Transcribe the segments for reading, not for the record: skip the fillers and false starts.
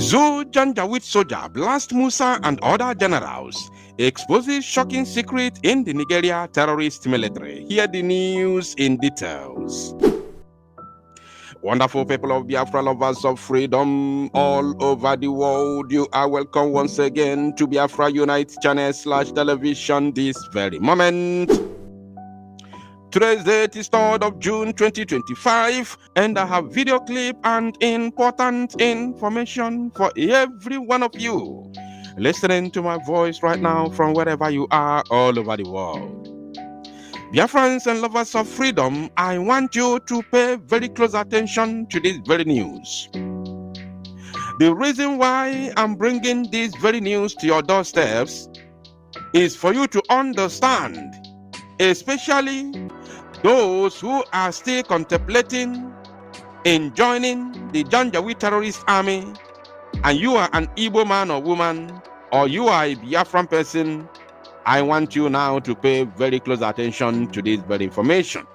Janjaweed soldier blast Musa and other generals. Exposes shocking secret in the Nigeria terrorist military. Hear the news in details. Wonderful people of Biafra, lovers of freedom all over the world, you are welcome once again to Biafra Unite channel /television this very moment. Today's date is 3rd of June 2025, and I have video clip and important information for every one of you listening to my voice right now from wherever you are all over the world. Dear friends and lovers of freedom, I want you to pay very close attention to this very news. The reason why I'm bringing this very news to your doorsteps is for you to understand, especially those who are still contemplating in joining the Janjaweed terrorist army, and you are an Igbo man or woman, or you are a Biafran person, I want you now to pay very close attention to this very information.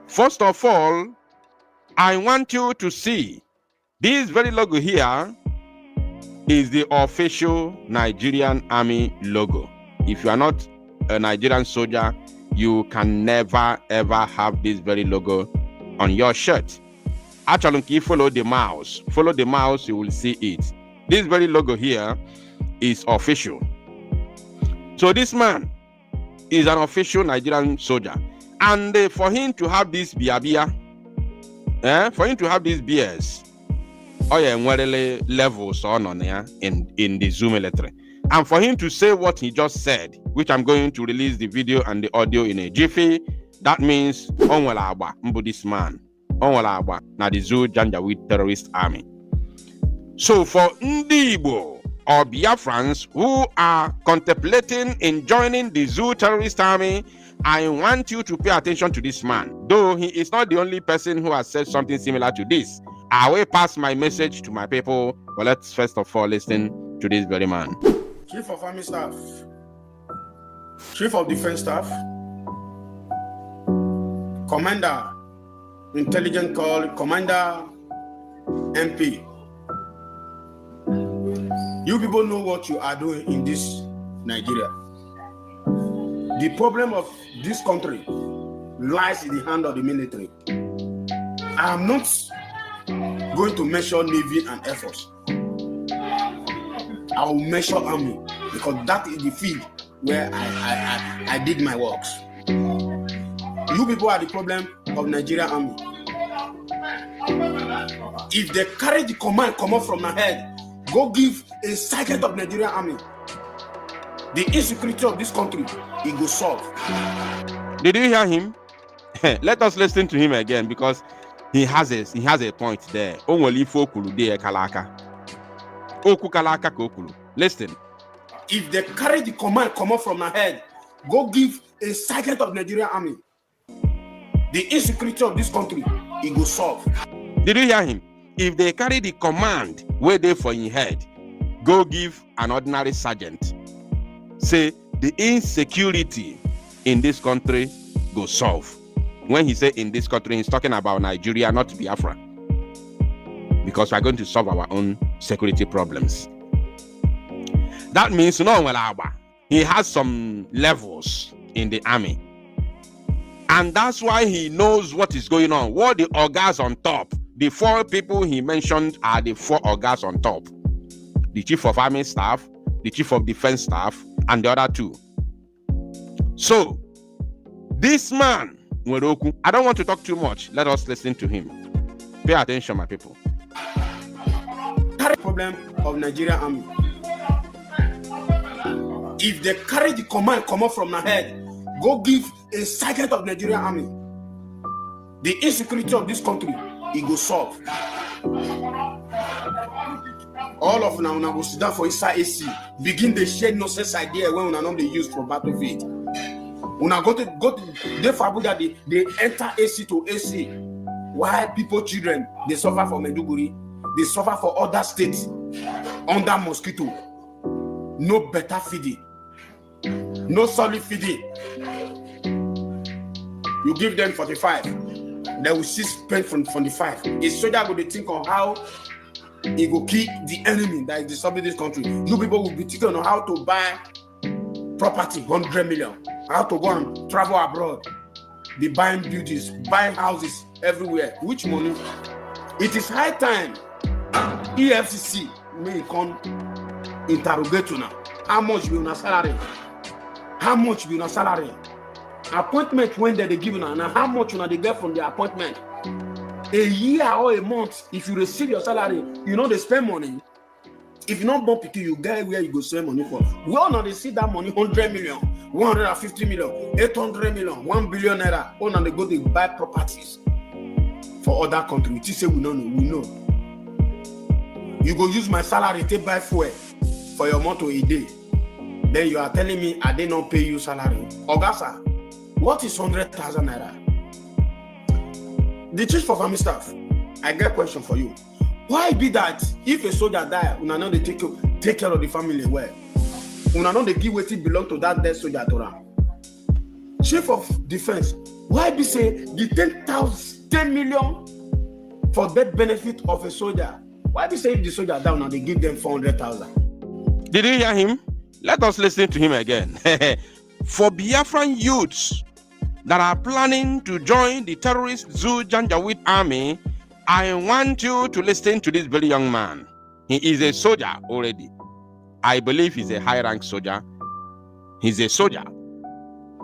First of all, I want you to see this very logo here is the official Nigerian Army logo. If you are not a Nigerian soldier, you can never ever have this very logo on your shirt. Actually, if you follow the mouse, you will see it. This very logo here is official. So this man is an official Nigerian soldier, and for him to have this BS, levels on in the Zoom military. And for him to say what he just said, which I'm going to release the video and the audio in a jiffy, that means this man, now the Janjaweed terrorist army. So for Ndibo or Biafrans who are contemplating in joining the Zoo terrorist army, I want you to pay attention to this man. Though he is not the only person who has said something similar to this. I will pass my message to my people, but let's first of all listen to this very man. Chief of Army Staff, Chief of Defense Staff, Commander, Intelligence Corps, Commander, MP. You people know what you are doing in this Nigeria. The problem of this country lies in the hand of the military. I am not going to measure Navy and Air Force. I will measure Army, because that is the field where I did my works. You people are the problem of Nigerian Army. If they carry the command come up from my head, go give a sergeant of Nigerian Army. The insecurity of this country, it will solve. Did you hear him? Let us listen to him again, because he has a point there. Listen. If they carry the command come up from my head, go give a sergeant of Nigerian Army. The insecurity of this country, it will solve. Did you hear him? If they carry the command where they for in head, go give an ordinary sergeant. Say the insecurity in this country go solve. When he say in this country, he's talking about Nigeria, not Biafra. Because we are going to solve our own security problems. That means he has some levels in the army. And that's why he knows what is going on. What the organs on top. The 4 people he mentioned are the 4 organs on top. The Chief of Army Staff, the Chief of Defense Staff, and the other 2. So, this man, I don't want to talk too much. Let us listen to him. Pay attention, my people. Problem of Nigerian Army. If they carry the command come up from my head, go give a sergeant of Nigerian Army. The insecurity of this country, it will solve. All of now go sit down for inside AC, begin the share nonsense idea when we normally use for battlefield. Una go to the Abuja, they enter AC to AC. Why people, children, they suffer for Maiduguri, they suffer for other states under mosquito. No better feeding, no solid feeding. You give them 45, they will cease spend from 45. A soldier will think on how He go kill the enemy that is disturbing this country. You people will be thinking on how to buy property, 100 million. How to go and travel abroad. Be buying buildings, buying houses everywhere. Which money? It is high time EFCC may come interrogate you now. How much will your salary? How much will your salary? Appointment when they give you now, and how much you they get from the appointment? A year or a month, if you receive your salary, you know they spend money. If you not born people, you get where you go spend money for. We all know they see that money, 100 million, 150 million, 800 million, 1 billion naira. All now they go to buy properties for other countries. You say we don't know, we know. You go use my salary to buy fuel for your motor a day. Then you are telling me I did not pay you salary. Ogasa, what is 100,000 naira? The chief of army staff, I get a question for you. Why be that if a soldier die, una know they take care of the family well? Una know they give what it belong to that dead soldier to them. Chief of defense, why be say the 10 million for death benefit of a soldier? Why be say if the soldier down and they give them 400,000? Did you hear him? Let us listen to him again. For Biafran youths that are planning to join the terrorist Janjaweed army, I want you to listen to this very young man. He is a soldier already. I believe he's a high-rank soldier. He's a soldier.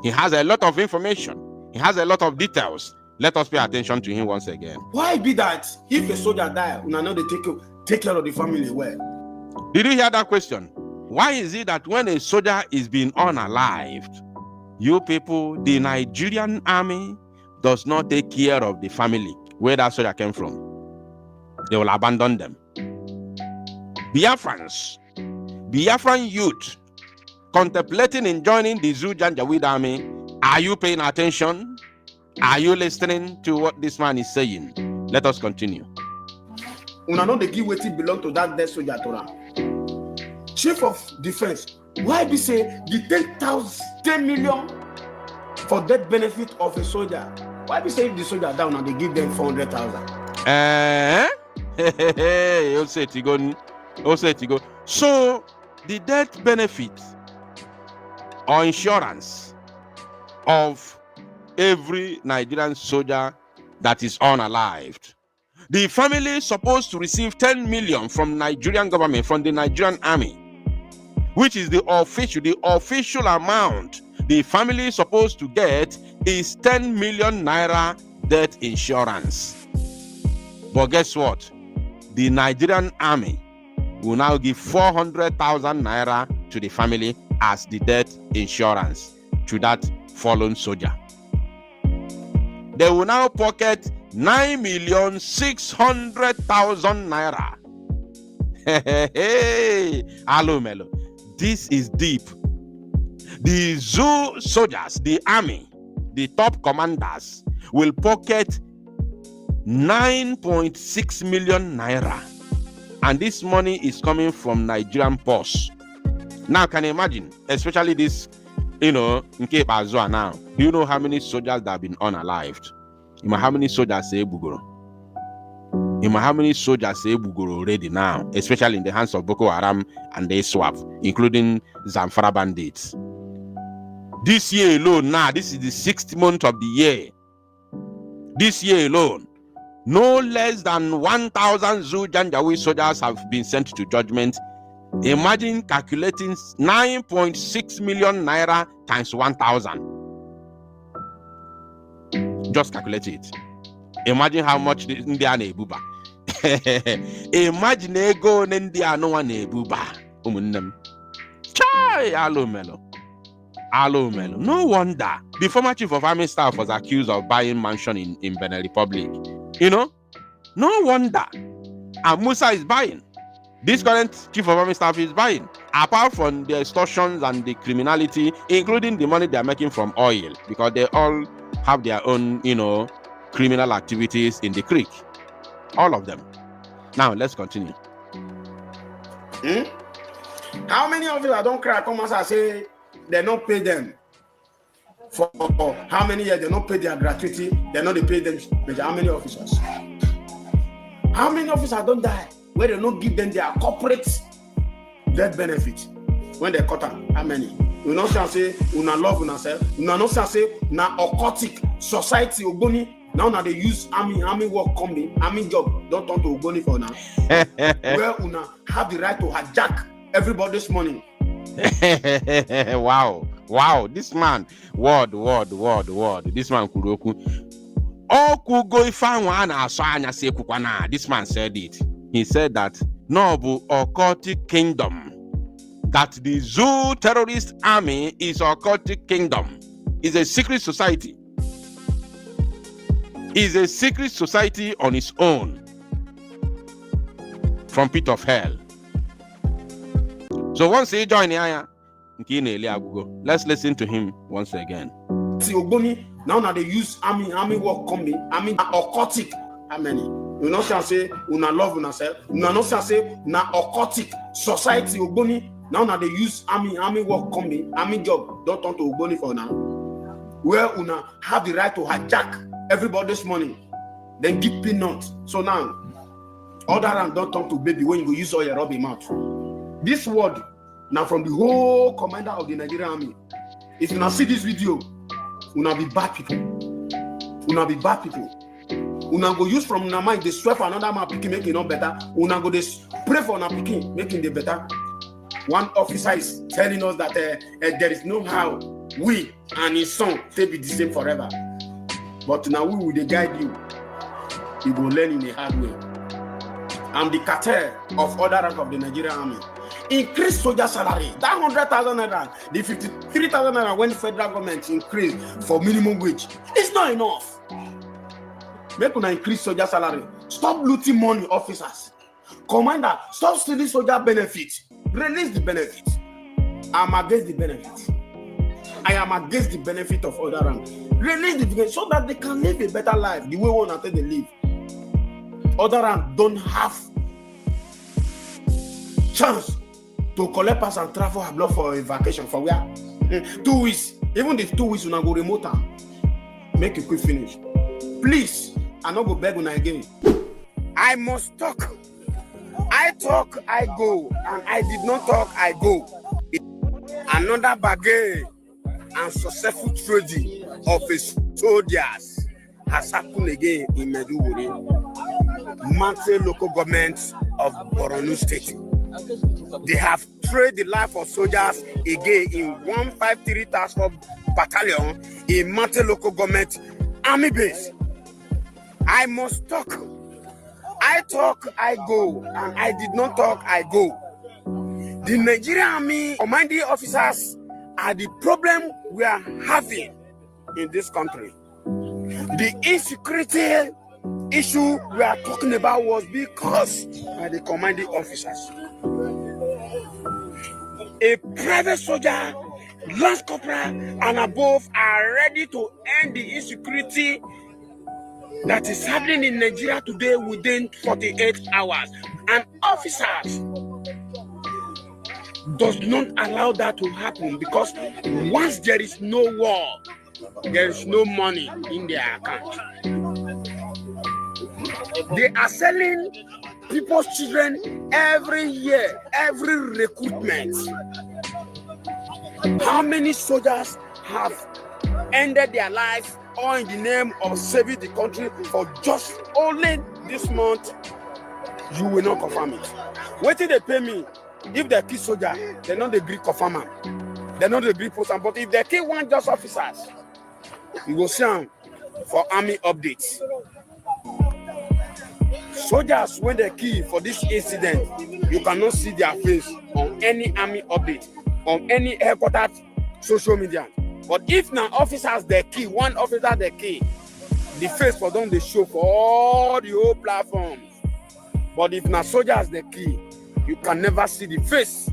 He has a lot of information. He has a lot of details. Let us pay attention to him once again. Why be that if a soldier die, una know they take care of the family well? Did you hear that question? Why is it that when a soldier is being unalived, you people, the Nigerian army, does not take care of the family where that soldier came from? They will abandon them. Biafran youth contemplating in joining the Janjaweed army, are you paying attention? Are you listening to what this man is saying? Let us continue. Una know they give what it belong to that dead soldier to them. Chief of defense, why be say the 10 million for death benefit of a soldier? Why be say if the soldier down and they give them 400,000? So the death benefit or insurance of every Nigerian soldier that is unalived, the family is supposed to receive 10 million from Nigerian government, from the Nigerian army, which is the official amount the family is supposed to get is 10 million naira death insurance. But guess what? The Nigerian army will now give 400,000 naira to the family as the death insurance to that fallen soldier. They will now pocket 9,600,000 naira. Hey, hello, Melo. This is deep. The zoo soldiers, the army, the top commanders will pocket 9.6 million naira. And this money is coming from Nigerian purse. Now, can you imagine, especially this, in Cape Azua now, do you know how many soldiers that have been unalived? How many soldiers say Bugoro? How many soldiers say Bugoro already now, especially in the hands of Boko Haram and the SWAP, including Zamfara bandits? This year alone, now, this is the 6th month of the year. This year alone, no less than 1,000 Janjaweed soldiers have been sent to judgment. Imagine calculating 9.6 million naira times 1,000. Just calculate it. Imagine how much India na ebuba. Imagine ego India no one ebuba. Chai, hello Melo. No wonder the former chief of army staff was accused of buying mansion in Benin Republic. No wonder. And Musa is buying. This current chief of army staff is buying. Apart from the extortions and the criminality, including the money they are making from oil, because they all have their own, criminal activities in the creek. All of them. Now, let's continue. How many of you don't cry? Come and say they don't pay them for how many years? They don't pay their gratuity. They don't pay them. How many officers? How many officers don't die? where they don't give them their corporate death benefit when they cut them. How many? You know what say una love una self. Una no say na occultic society Ogboni. Now they use army work coming, army job. Don't turn to Ogboni for now. Where una have the right to hijack everybody's money. Wow, this man, word. This man Kuroku. Oh, could go if I want to say Kukwana. This man said it. He said that noble occultic kingdom, that the zoo terrorist army is occultic kingdom, is a secret society. Is a secret society on its own from pit of hell. So once he join here, let's listen to him once again. See Ogboni, now they use army work coming, occultic. How many? You know what say una love una self. Una no say na occultic society Ogboni. Now they use army work coming, army job. Don't turn to Ogboni for now. Where una have the right to hijack everybody's money, then give peanuts. So now, other than don't talk to baby when you go use all your rubber mouth. This word now from the whole commander of the Nigerian army. If you now see this video, una be bad people. Una be bad people. Una go use from una mind, they swear for another man picking making it better. Una go they pray for una picking making it better. One officer is telling us that there is no how we and his son they be the same forever. But now we will guide you. You go learn in a hard way. I'm the cartel of other rank of the Nigerian army. Increase soldier salary. That 100,000 naira, the 53,000 naira when the federal government increase for minimum wage. It's not enough. Make una increase soldier salary. Stop looting money, officers. Commander, stop stealing soldier benefits. Release the benefits. I'm against the benefits. I am against the benefit of other rank. Release the benefits so that they can live a better life the way we want to they live. Other rank don't have chance to collect pass and travel abroad for a vacation for where 2 weeks. Even if 2 weeks, you go remote and make a quick finish. Please, I not go beg on again. I must talk. I talk, I go, and I did not talk, I go. Another bargain and successful trading of a soldiers has happened again in Meduguri, Mante local government of Borno State. They have traded the life of soldiers again in 153 Task Force Battalion in Mante local government army base. I must talk. I talk, I go, and I did not talk, I go. The Nigerian army commanding officers are the problem we are having in this country. The insecurity issue we are talking about was because of the commanding officers. A private soldier, lance corporal, and above are ready to end the insecurity that is happening in Nigeria today within 48 hours. And officers does not allow that to happen because once there is no war, there is no money in their account. They are selling people's children every year, every recruitment. How many soldiers have ended their lives all in the name of saving the country for just only this month? You will not confirm it. What did they pay me? If they kill soldier, they don't agree confirm them. They don't agree post them. But if they kill one just officers, you will see them for army updates. Soldiers, when they kill for this incident, you cannot see their face on any army update, on any headquarters social media. But if now officers they kill, one officer they kill, the face for them they show for all the whole platforms. But if now soldiers they kill, you can never see the face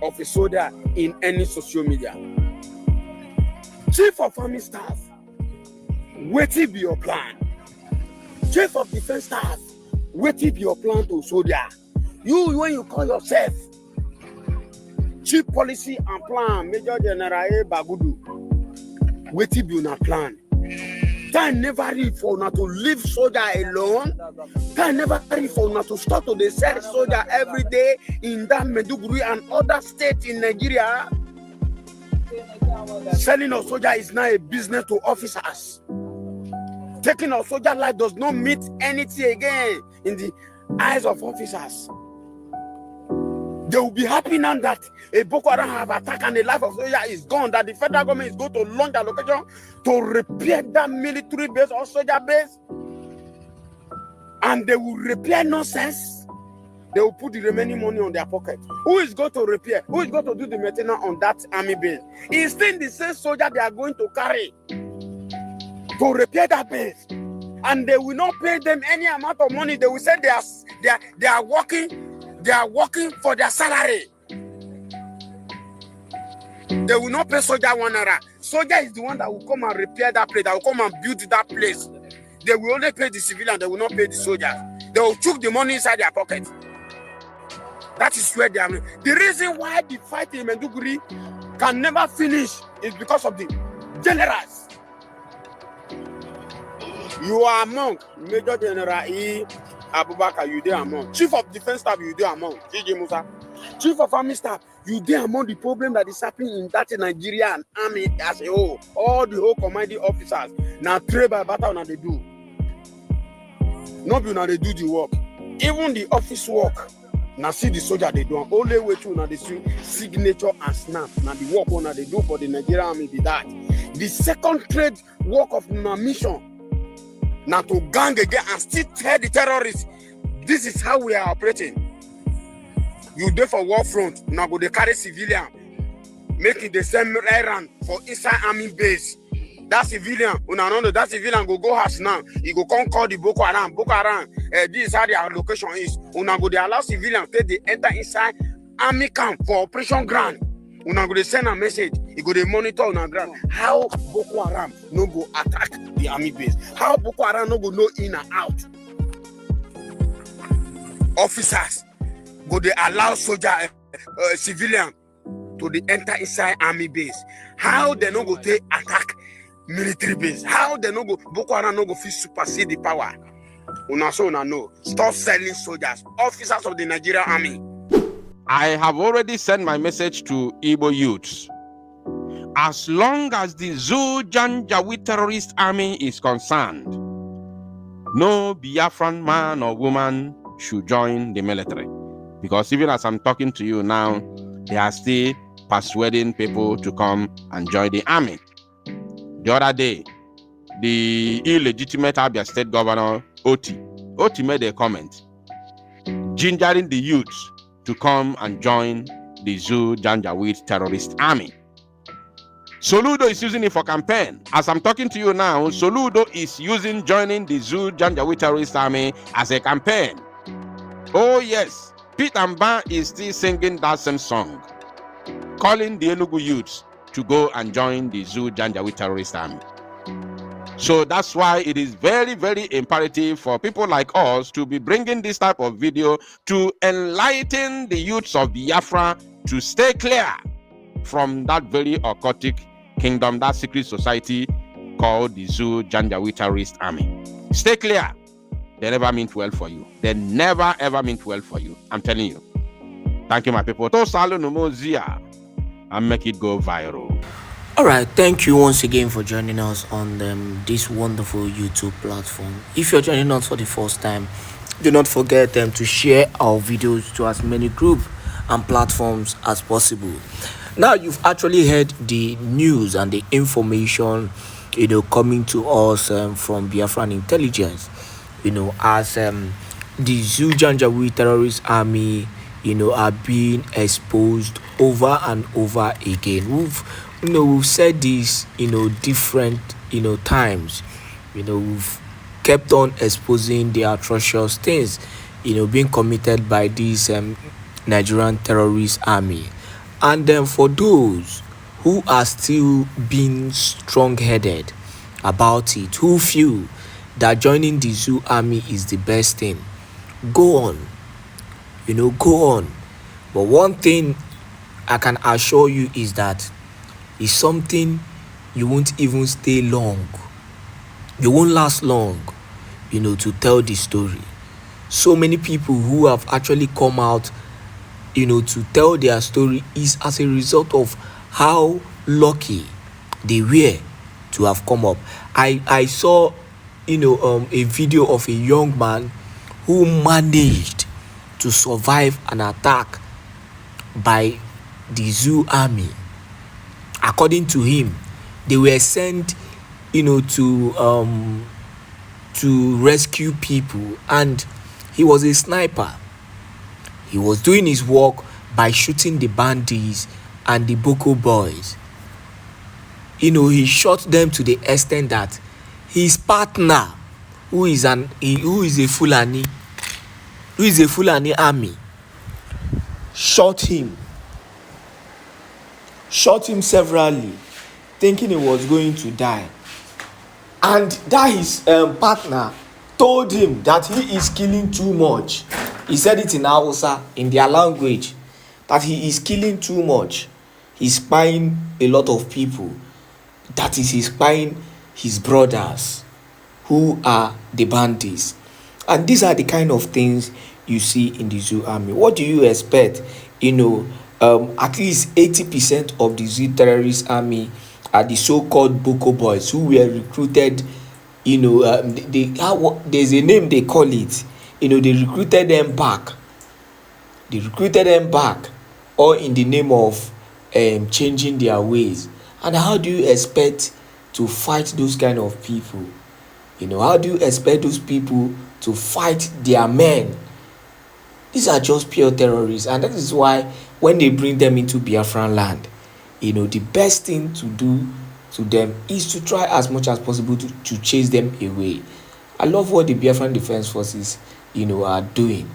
of a soldier in any social media. Chief of Army Staff, what will be your plan? Chief of Defense Staff, what will be your plan to soldier? You, when you call yourself Chief Policy and Plan, Major General Bagudu, what will be your plan? Time never reach for not to leave soldier alone. Time never reach for not to start to the sell soldier every day in that Maiduguri and other states in Nigeria. Selling a soldier is now a business to officers. Taking a soldier life does not mean anything again in the eyes of officers. They will be happy now that a Boko Haram have attacked and the life of soldier is gone, that the federal government is going to launch a location to repair that military base or soldier base. And they will repair nonsense. They will put the remaining money on their pocket. Who is going to repair? Who is going to do the maintenance on that army base? It's still the same soldier they are going to carry to repair that base. And they will not pay them any amount of money. They will say they are working. They are working for their salary. They will not pay soldier 1 naira. Soldier is the one that will come and repair that place. That will come and build that place. They will only pay the civilian. They will not pay the soldiers. They will chuck the money inside their pocket. That is where they are. The reason why the fight in Maiduguri can never finish is because of the generals. You are among Major General E. Abubakar, you there among. Chief of Defense Staff, you there among. G.G. Musa. Chief of Army Staff, you there among the problem that is happening in that Nigerian army as a whole. All the whole commanding officers. Now, trade by battle, now they do. Not be now they do the work. Even the office work. Now see the soldier they do. Only way to now they see signature and snap. Now the work now they do for the Nigerian army be that. The second trade work of my mission. Now to gang again and still tell the terrorists, this is how we are operating. You there for war front, now go they carry civilian, making the same errand for inside army base. That civilian, that civilian go house now. He go come call the Boko Haram. Boko Haram, this is how their location is. Go they allow civilians they enter inside army camp for operation ground. Go they send a message. He go they monitor on the ground. How Boko Haram no go attack the army base? How Boko Haram no go no in and out? Officers go they allow soldier, civilian to the enter inside army base. How they no go take attack military base? How they no go Boko Haram no go fit supersede the power? No. Stop selling soldiers, officers of the Nigerian army. I have already sent my message to Igbo youths. As long as the Zoo Janjaweed terrorist army is concerned, no Biafran man or woman should join the military. Because even as I'm talking to you now, they are still persuading people to come and join the army. The other day, the illegitimate Abia State Governor, Oti made a comment, gingering the youths to come and join the Zoo Janjaweed terrorist army. Soludo is using it for campaign. As I'm talking to you now, Soludo is using joining the Zoo Janjaweed terrorist army as a campaign. Oh yes, Pete Amba is still singing that same song, calling the Enugu youths to go and join the Zoo Janjaweed terrorist army. So that's why it is very, very imperative for people like us to be bringing this type of video to enlighten the youths of Biafra to stay clear from that very occultic kingdom, that secret society called the Zoo Janjaweed terrorist army. Stay clear. They never meant well for you. They never ever meant well for you. I'm telling you. Thank you, my people. And make it go viral. All right, thank you once again for joining us on this wonderful YouTube platform. If you're joining us for the first time, do not forget to share our videos to as many groups and platforms as possible. Now, you've actually heard the news and the information, coming to us from Biafran intelligence, as the Zoo Janjaweed terrorist army, are being exposed over and over again. We've said this, different, times. We've kept on exposing the atrocious things, being committed by this Nigerian terrorist army. And then for those who are still being strong-headed about it, who feel that joining the Zoo army is the best thing, go on. Go on. But one thing I can assure you is that it's something you won't even stay long. they won't last long, to tell the story. So many people who have actually come out, to tell their story is as a result of how lucky they were to have come up. I saw, a video of a young man who managed to survive an attack by the zoo army. According to him, they were sent, to rescue people, and he was a sniper. He was doing his work by shooting the bandits and the Boko boys. He shot them to the extent that his partner, who is a Fulani army, shot him severally, thinking he was going to die. And that his partner told him that he is killing too much. He said it in Hausa, in their language, that he is killing too much. He's spying a lot of people. That is, he's spying his brothers, who are the bandits. And these are the kind of things you see in the zoo army. What do you expect? At least 80% of the zoo terrorist army are the so-called Boko boys who were recruited. There's a name they call it. They recruited them back. All in the name of changing their ways. And how do you expect to fight those kind of people? How do you expect those people to fight their men? These are just pure terrorists, and that is why when they bring them into Biafran land, the best thing to do to them is to try as much as possible to chase them away. I love what the Biafran Defense Forces, are doing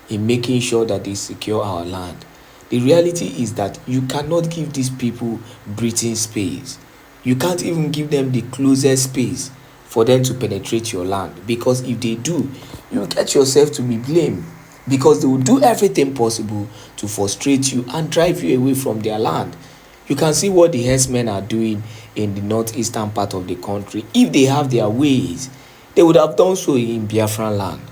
in making sure that they secure our land. The reality is that you cannot give these people breathing space. You can't even give them the closest space for them to penetrate your land, because if they do, you get yourself to be blamed, because they will do everything possible to frustrate you and drive you away from their land. You can see what the herdsmen are doing in the northeastern part of the country. If they have their ways, they would have done so in Biafran land.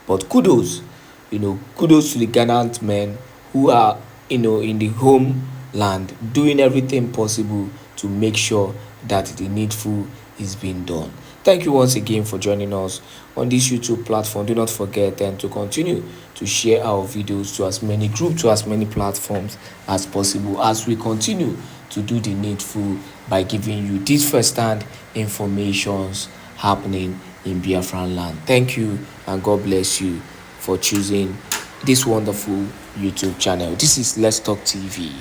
But kudos to the gallant men who are, in the homeland, doing everything possible to make sure that the needful is being done. Thank you once again for joining us on this YouTube platform. Do not forget to continue to share our videos to as many groups, to as many platforms as possible, as we continue to do the needful by giving you these first-hand informations happening in Biafran land. Thank you, and God bless you for choosing this wonderful YouTube channel. This is Let's Talk TV.